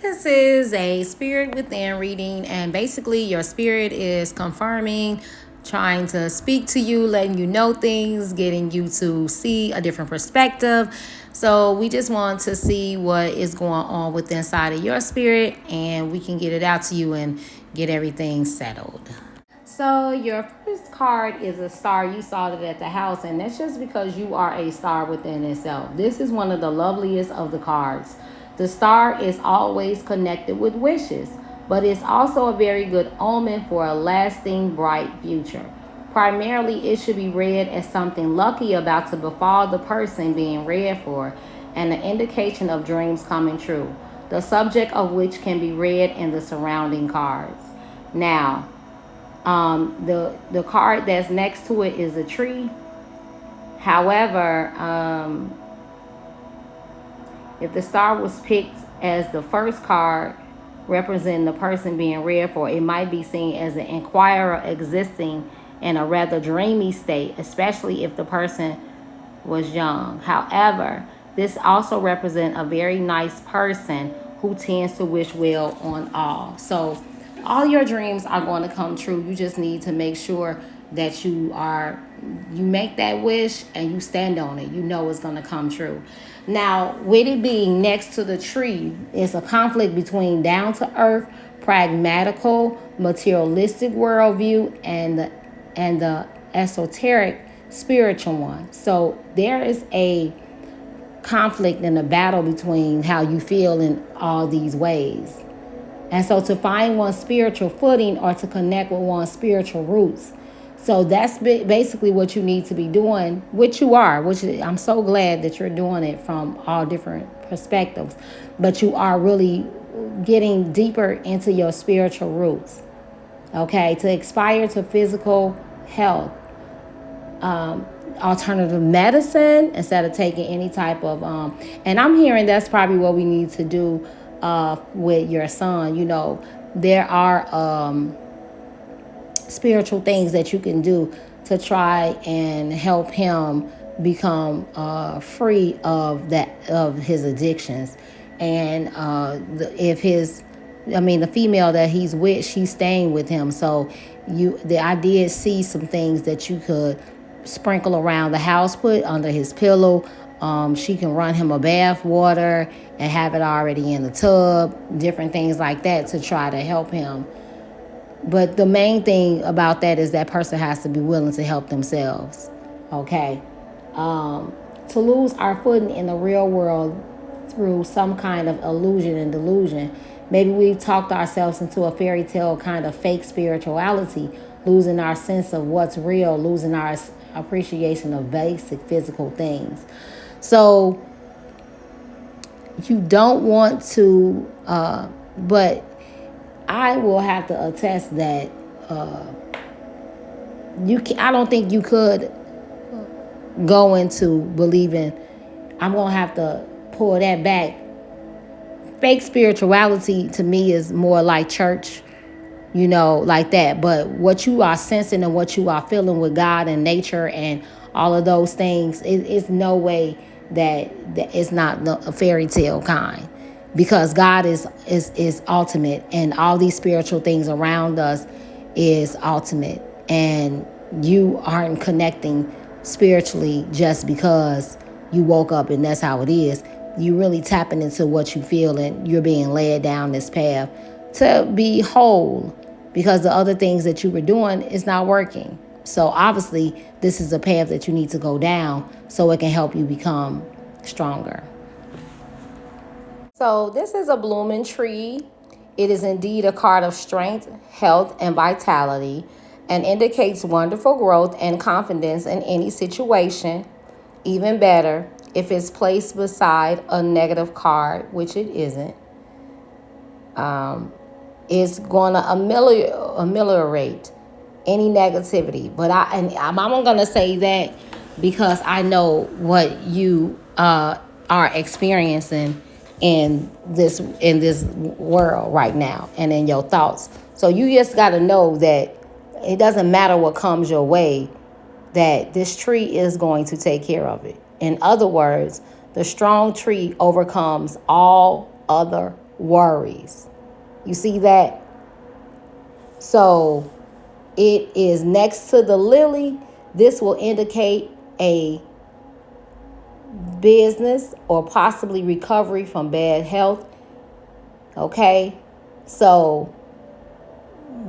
This is a spirit within reading, and basically, your spirit is confirming, trying to speak to you, letting you know things, getting you to see a different perspective. So, we just want to see what is going on with inside of your spirit, and we can get it out to you and get everything settled. So your first card is a star. You saw it at the house, and that's just because you are a star within itself. This is one of the loveliest of the cards. The star is always connected with wishes, but it's also a very good omen for a lasting bright future. Primarily, it should be read as something lucky about to befall the person being read for, and an indication of dreams coming true, the subject of which can be read in the surrounding cards. Now, the card that's next to it is a tree. However, if the star was picked as the first card representing the person being read for, it might be seen as an inquirer existing in a rather dreamy state, especially if the person was young. However, this also represents a very nice person who tends to wish well on all. So all your dreams are going to come true. You just need to make sure that you make that wish and you stand on it. You know it's going to come true. Now, with it being next to the tree, it's a conflict between down to earth, pragmatical, materialistic worldview and the esoteric spiritual one. So there is a conflict and a battle between how you feel in all these ways. And so to find one's spiritual footing or to connect with one's spiritual roots. So that's basically what you need to be doing, which you are, which I'm so glad that you're doing it from all different perspectives. But you are really getting deeper into your spiritual roots. Okay, to aspire to physical health, alternative medicine instead of taking any type of and I'm hearing that's probably what we need to do with your son. You know, there are spiritual things that you can do to try and help him become free of his addictions. And the female that he's with, she's staying with him. So the idea is see some things that you could sprinkle around the house, put under his pillow. She can run him a bath water and have it already in the tub, different things like that to try to help him. But the main thing about that is that person has to be willing to help themselves. Okay. To lose our footing in the real world through some kind of illusion and delusion. Maybe we've talked ourselves into a fairy tale kind of fake spirituality, losing our sense of what's real, losing our appreciation of basic physical things. So you don't want to, but I will have to attest that I don't think you could go into believing. I'm gonna have to pull that back. Fake spirituality to me is more like church, like that. But what you are sensing and what you are feeling with God and nature and all of those things, it's no way that it's not a fairy tale kind. Because God is ultimate, and all these spiritual things around us is ultimate, and you aren't connecting spiritually just because you woke up and that's how it is. You really tapping into what you feel, and you're being led down this path to be whole, because the other things that you were doing is not working. So obviously this is a path that you need to go down so it can help you become stronger. So this is a blooming tree. It is indeed a card of strength, health, and vitality, and indicates wonderful growth and confidence in any situation. Even better, if it's placed beside a negative card, which it isn't, it's going to ameliorate any negativity. But I'm going to say that because I know what you are experiencing in this world right now and in your thoughts. So you just got to know that it doesn't matter what comes your way, that this tree is going to take care of it. In other words, the strong tree overcomes all other worries. You see that? So it is next to the lily. This will indicate a business or possibly recovery from bad health. Okay? So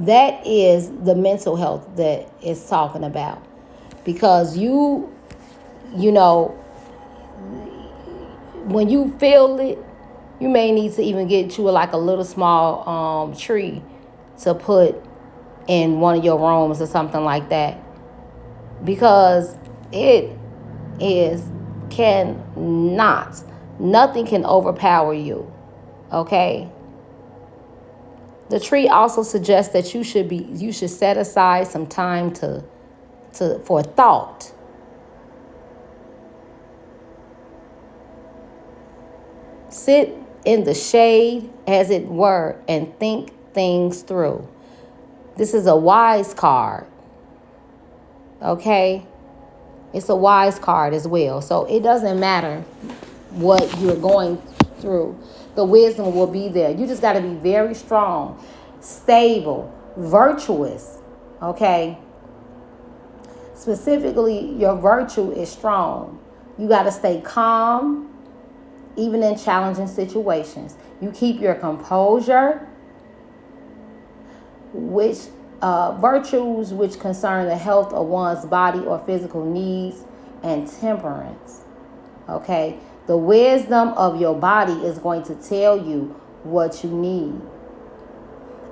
that is the mental health that it's talking about. Because you know, when you feel it, you may need to even get you like a little small tree to put in one of your rooms or something like that, because it is nothing can overpower you. Okay. The tree also suggests that you should set aside some time for thought. Sit in the shade, as it were, and think things through. This is a wise card. Okay? It's a wise card as well. So it doesn't matter what you're going through. The wisdom will be there. You just got to be very strong, stable, virtuous. Okay? Specifically, your virtue is strong. You got to stay calm, even in challenging situations. You keep your composure, which virtues which concern the health of one's body or physical needs, and temperance. Okay? The wisdom of your body is going to tell you what you need.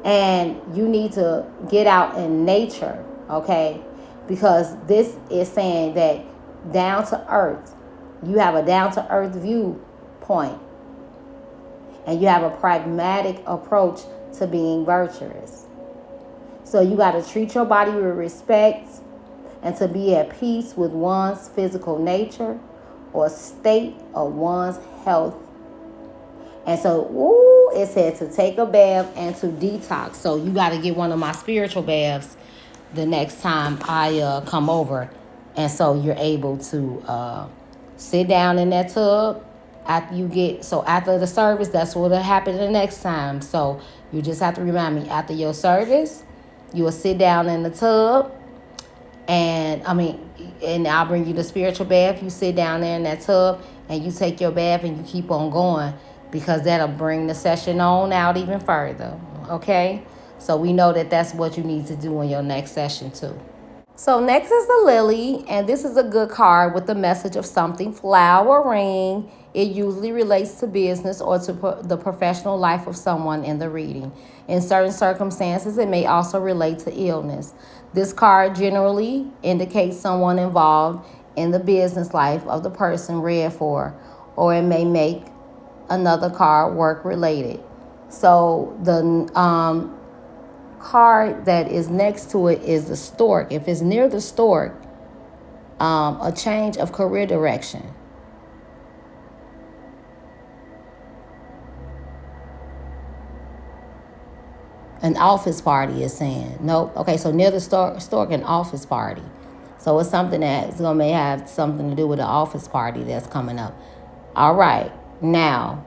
And you need to get out in nature, okay? Because this is saying that down to earth, you have a down to earth viewpoint. And you have a pragmatic approach to being virtuous. So you got to treat your body with respect and to be at peace with one's physical nature or state of one's health. And so, it said to take a bath and to detox. So you got to get one of my spiritual baths the next time I come over. And so you're able to sit down in that tub after the service. That's what'll happen the next time. So you just have to remind me, after your service, you will sit down in the tub, and I'll bring you the spiritual bath. You sit down there in that tub and you take your bath and you keep on going, because that'll bring the session on out even further. Okay? So we know that that's what you need to do in your next session too. So next is the lily, and this is a good card with the message of something flowering. It usually relates to business or to the professional life of someone in the reading. In certain circumstances, it may also relate to illness. This card generally indicates someone involved in the business life of the person read for, or it may make another card work related. So the card that is next to it is the stork. If it's near the stork, a change of career direction. An office party is saying. Nope. Okay, so near the stork, an office party. So it's something that's going to may have something to do with the office party that's coming up. All right. Now,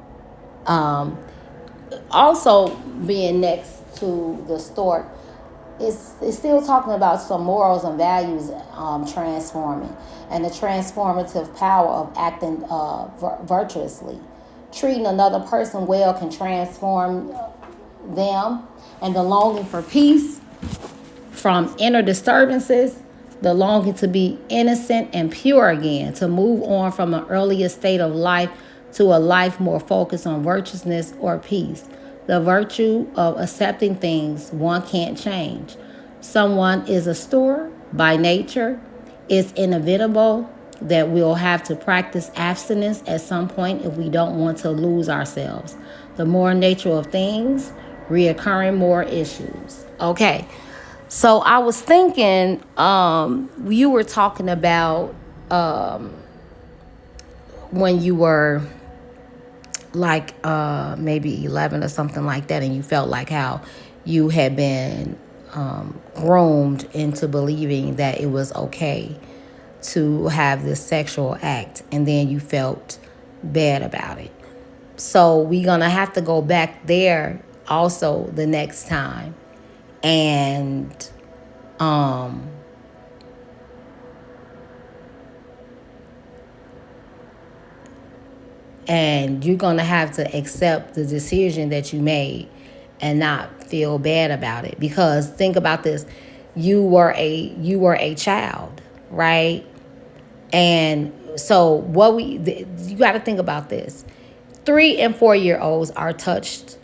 also being next to the stork, it's still talking about some morals and values transforming, and the transformative power of acting virtuously. Treating another person well can transform them, and the longing for peace from inner disturbances, the longing to be innocent and pure again, to move on from an earlier state of life to a life more focused on virtuousness or peace. The virtue of accepting things one can't change. Someone is a storer by nature. It's inevitable that we'll have to practice abstinence at some point if we don't want to lose ourselves. The more nature of things, reoccurring more issues. Okay, so I was thinking, you were talking about when you were like maybe 11 or something like that, and you felt like how you had been groomed into believing that it was okay to have this sexual act, and then you felt bad about it. So we're going to have to go back there also the next time. And um and you're going to have to accept the decision that you made and not feel bad about it, because think about this. You were a child, right? And so you got to think about this. 3 and 4 year olds are touched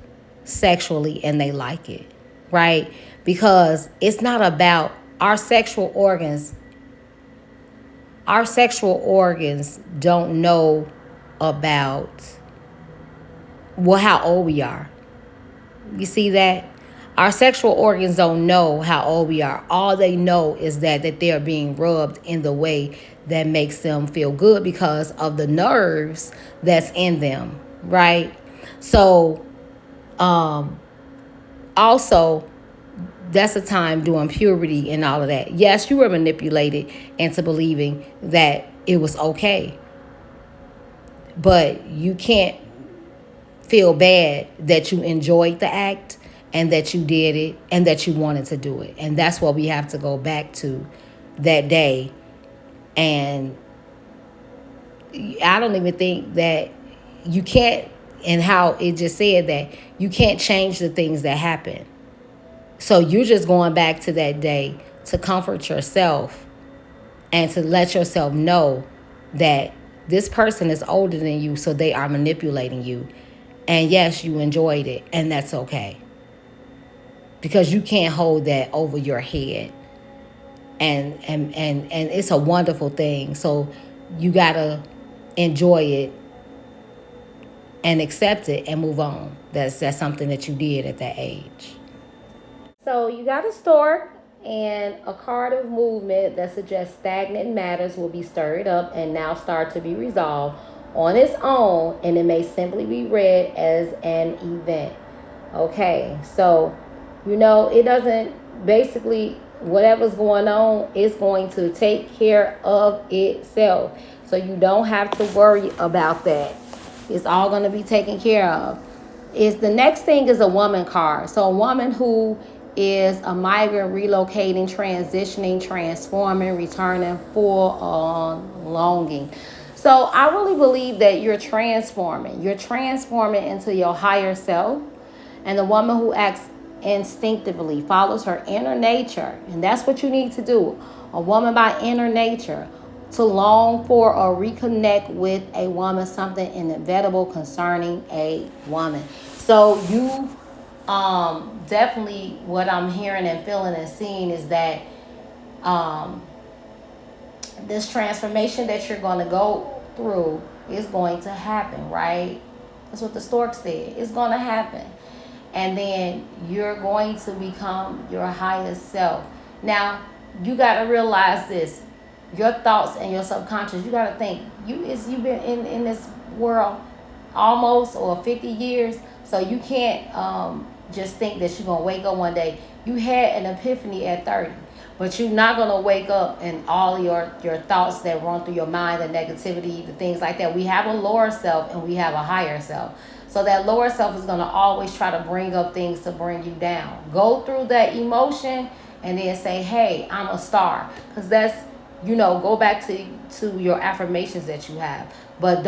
sexually and they like it, right? Because it's not about our sexual organs. Our sexual organs don't know about, well, how old we are. You see that? Our sexual organs don't know how old we are. All they know is that they're being rubbed in the way that makes them feel good because of the nerves that's in them, right? So, also, that's a time during puberty and all of that. Yes, you were manipulated into believing that it was okay, but you can't feel bad that you enjoyed the act and that you did it and that you wanted to do it. And that's what we have to go back to, that day. And I don't even think that you can't, and how it just said that you can't change the things that happen. So you're just going back to that day to comfort yourself and to let yourself know that this person is older than you, so they are manipulating you. And yes, you enjoyed it, and that's okay. Because you can't hold that over your head. And it's a wonderful thing. So you gotta enjoy it and accept it and move on. That's something that you did at that age. So you got a stork and a card of movement that suggests stagnant matters will be stirred up and now start to be resolved on its own, and it may simply be read as an event. Okay, so it doesn't, basically whatever's going on is going to take care of itself. So you don't have to worry about that. It's all going to be taken care of. Is the next thing is a woman card. So a woman who is a migrant, relocating, transitioning, transforming, returning, full on longing. So I really believe that you're transforming. You're transforming into your higher self. And the woman who acts instinctively follows her inner nature. And that's what you need to do. A woman by inner nature, to long for or reconnect with a woman, something inevitable concerning a woman. So you definitely, what I'm hearing and feeling and seeing is that this transformation that you're going to go through is going to happen, right? That's what the stork said. It's going to happen. And then you're going to become your highest self. Now, you got to realize this. Your thoughts and your subconscious, you got to think, you've been in this world almost or 50 years. So you can't just think that you're going to wake up one day. You had an epiphany at 30. But you're not going to wake up and all your thoughts that run through your mind, the negativity, the things like that. We have a lower self and we have a higher self. So that lower self is going to always try to bring up things to bring you down. Go through that emotion and then say, hey, I'm a star. Because that's, go back to your affirmations that you have. But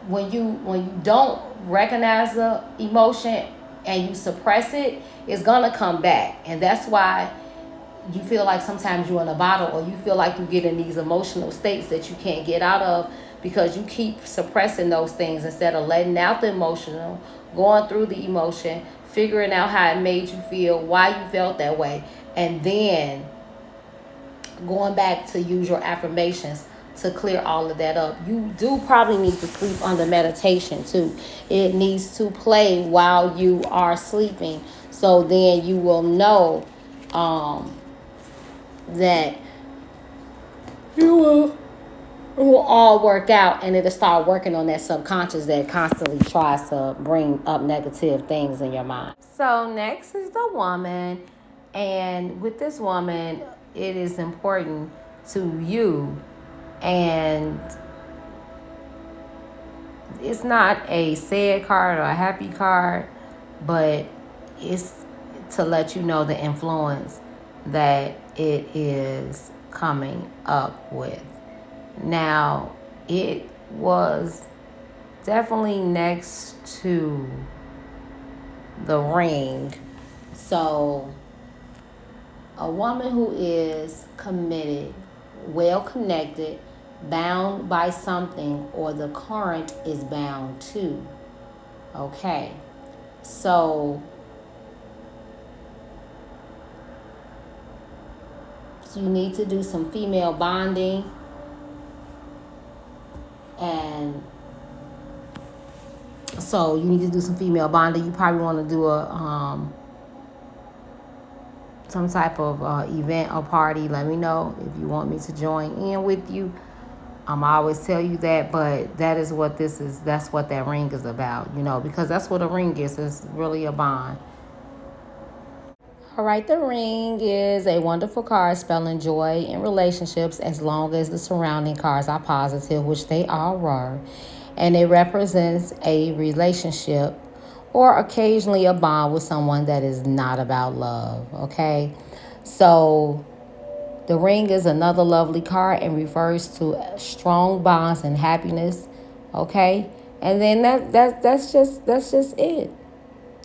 when you don't recognize the emotion and you suppress it, it's going to come back. And that's why you feel like sometimes you're in a bottle, or you feel like you get in these emotional states that you can't get out of, because you keep suppressing those things instead of letting out the emotional, going through the emotion, figuring out how it made you feel, why you felt that way, and then going back to use your affirmations to clear all of that up. You do probably need to sleep under meditation too. It needs to play while you are sleeping, so then you will know that it will all work out, and it'll start working on that subconscious that constantly tries to bring up negative things in your mind. So next is the woman, and with this woman, it is important to you and it's not a sad card or a happy card, but it's to let you know the influence that it is coming up with. Now, it was definitely next to the ring. So, a woman who is committed, well connected, bound by something, or the current is bound to. Okay. So, you need to do some female bonding, and so you need to do some female bonding. You probably want to do a some type of event or party. Let me know if you want me to join in with you. I always tell you that, but that is what this is. That's what that ring is about, because that's what a ring is. It's really a bond. All right, the ring is a wonderful card spelling joy in relationships as long as the surrounding cards are positive, which they all were. And it represents a relationship or occasionally a bond with someone that is not about love, okay? So the ring is another lovely card and refers to strong bonds and happiness, okay? And then that's just it.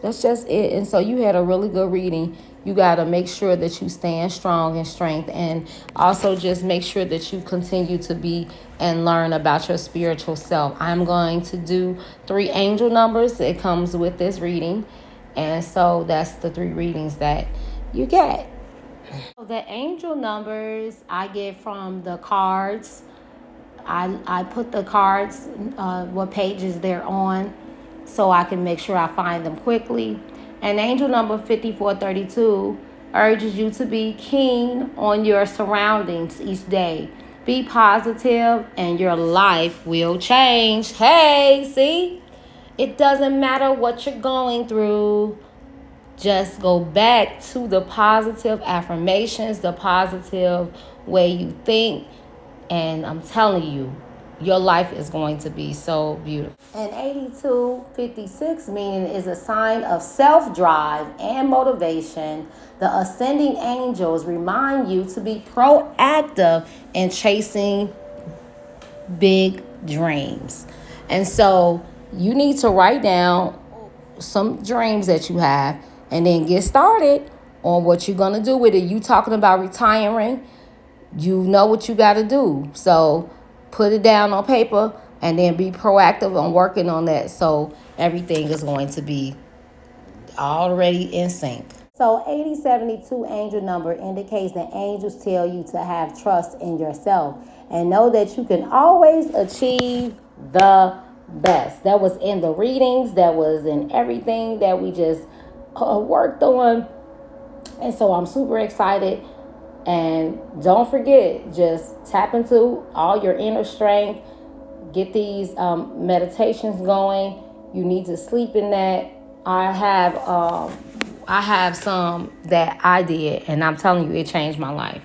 That's just it. And so you had a really good reading. You got to make sure that you stand strong in strength, and also just make sure that you continue to be and learn about your spiritual self. I'm going to do 3 angel numbers. It comes with this reading. And so that's the 3 readings that you get. The angel numbers I get from the cards. I put the cards, what pages they're on, so I can make sure I find them quickly. And angel number 5432 urges you to be keen on your surroundings each day. Be positive and your life will change. Hey, see? It doesn't matter what you're going through. Just go back to the positive affirmations, the positive way you think, and I'm telling you, your life is going to be so beautiful. And 8256 meaning is a sign of self-drive and motivation. The ascending angels remind you to be proactive in chasing big dreams. And so you need to write down some dreams that you have and then get started on what you're going to do with it. You talking about retiring, you know what you got to do. So put it down on paper and then be proactive on working on that, so everything is going to be already in sync. So 8072 angel number indicates that angels tell you to have trust in yourself and know that you can always achieve the best. That was in the readings, that was in everything that we just worked on. And so I'm super excited. And don't forget, just tap into all your inner strength. Get these meditations going. You need to sleep in that. I have some that I did, and I'm telling you, it changed my life.